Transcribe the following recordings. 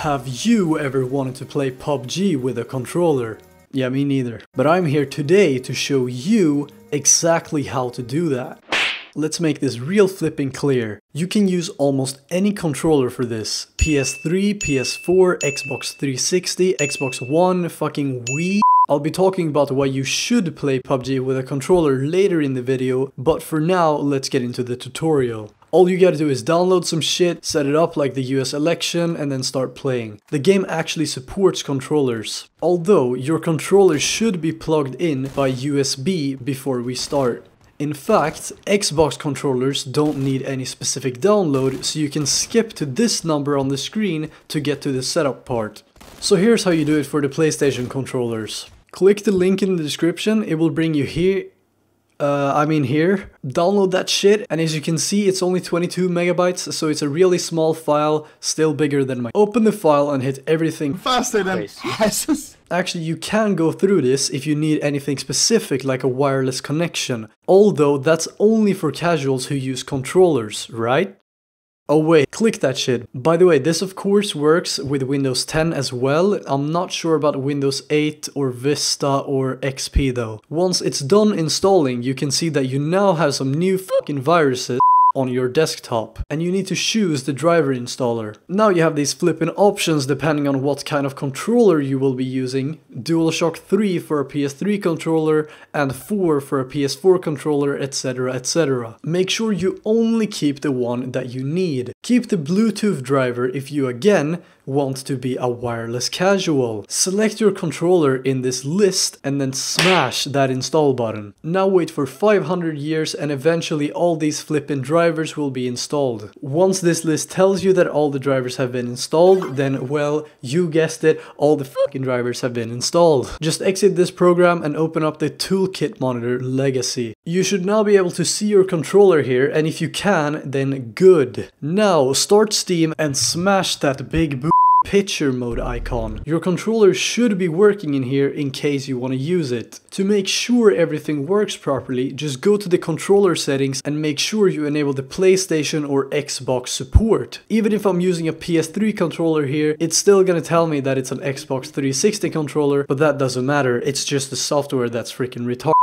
Have you ever wanted to play PUBG with a controller? Yeah, me neither. But I'm here today to show you exactly how to do that. Let's make this real flipping clear. You can use almost any controller for this. PS3, PS4, Xbox 360, Xbox One, fucking Wii. I'll be talking about why you should play PUBG with a controller later in the video, but for now, let's get into the tutorial. All you gotta do is download some shit, set it up like the US election, and then start playing. The game actually supports controllers, although your controller should be plugged in by USB before we start. In fact, Xbox controllers don't need any specific download, so you can skip to this number on the screen to get to the setup part. So here's how you do it for the PlayStation controllers. Click the link in the description, it will bring you here. Here. Download that shit, and as you can see, it's only 22 megabytes, so it's a really small file, still bigger than my. Open the file and hit everything faster than Jesus. Actually, you can go through this if you need anything specific like a wireless connection, although that's only for casuals who use controllers, right? Oh wait, click that shit. By the way, this of course works with Windows 10 as well. I'm not sure about Windows 8 or Vista or XP though. Once it's done installing, you can see that you now have some new fucking viruses on your desktop, and you need to choose the driver installer. Now you have these flipping options depending on what kind of controller you will be using. DualShock 3 for a PS3 controller and 4 for a PS4 controller, etc, etc. Make sure you only keep the one that you need. Keep the Bluetooth driver if you again want to be a wireless casual. Select your controller in this list and then smash that install button. Now wait for 500 years and eventually all these flippin' drivers will be installed. Once this list tells you that all the drivers have been installed, then well, you guessed it, all the fucking drivers have been installed. Just exit this program and open up the Toolkit monitor Legacy. You should now be able to see your controller here, and if you can, then good. Now start Steam and smash that big picture mode icon. Your controller should be working in here in case you want to use it. To make sure everything works properly, just go to the controller settings and make sure you enable the PlayStation or Xbox support. Even if I'm using a PS3 controller here, it's still gonna tell me that it's an Xbox 360 controller, but that doesn't matter, it's just the software that's freaking retarded.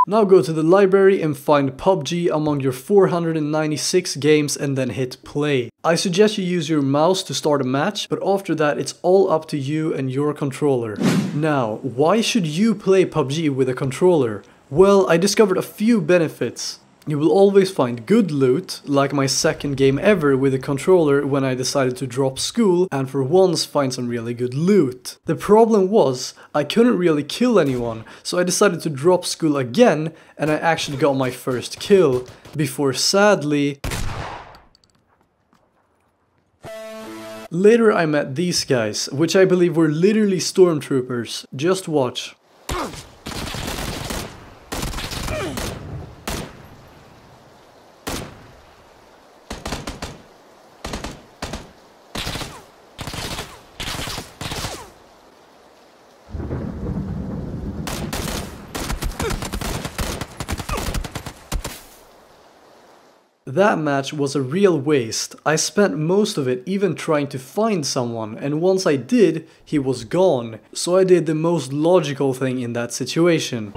Now go to the library and find PUBG among your 496 games and then hit play. I suggest you use your mouse to start a match, but after that it's all up to you and your controller. Now, why should you play PUBG with a controller? Well, I discovered a few benefits. You will always find good loot, like my second game ever with a controller when I decided to drop school and for once find some really good loot. The problem was, I couldn't really kill anyone, so I decided to drop school again and I actually got my first kill, before sadly... Later I met these guys, which I believe were literally stormtroopers. Just watch. That match was a real waste. I spent most of it even trying to find someone, and once I did, he was gone. So I did the most logical thing in that situation.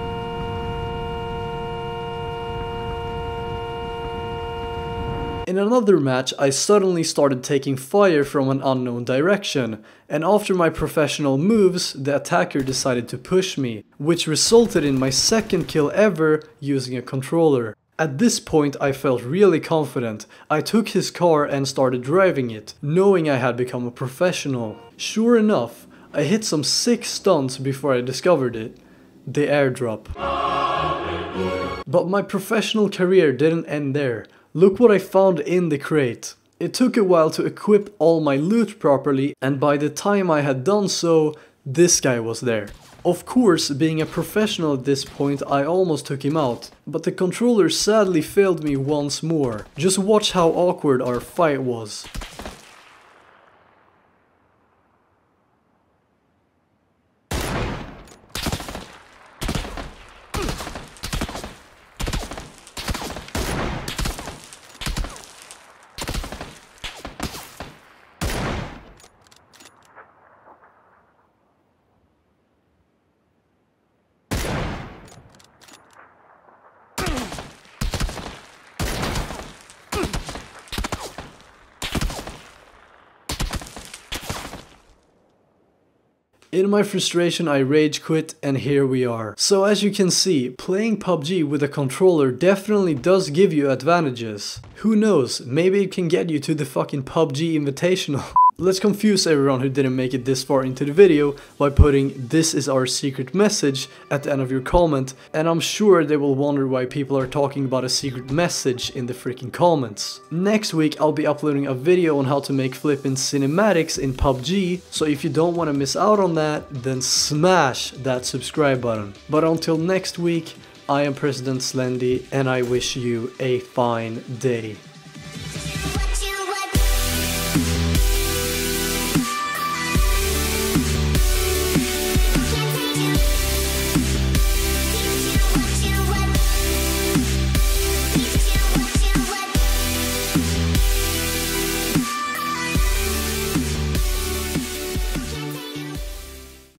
In another match, I suddenly started taking fire from an unknown direction, and after my professional moves, the attacker decided to push me, which resulted in my second kill ever using a controller. At this point I felt really confident. I took his car and started driving it, knowing I had become a professional. Sure enough, I hit some sick stunts before I discovered it. The airdrop. But my professional career didn't end there. Look what I found in the crate. It took a while to equip all my loot properly, and by the time I had done so, this guy was there. Of course, being a professional at this point, I almost took him out, but the controller sadly failed me once more. Just watch how awkward our fight was. In my frustration, I rage quit, and here we are. So as you can see, playing PUBG with a controller definitely does give you advantages. Who knows, maybe it can get you to the fucking PUBG Invitational. Let's confuse everyone who didn't make it this far into the video by putting "this is our secret message" at the end of your comment, and I'm sure they will wonder why people are talking about a secret message in the freaking comments. Next week I'll be uploading a video on how to make flippin' cinematics in PUBG, so if you don't want to miss out on that, then smash that subscribe button. But until next week, I am PresidentSlendy and I wish you a fine day.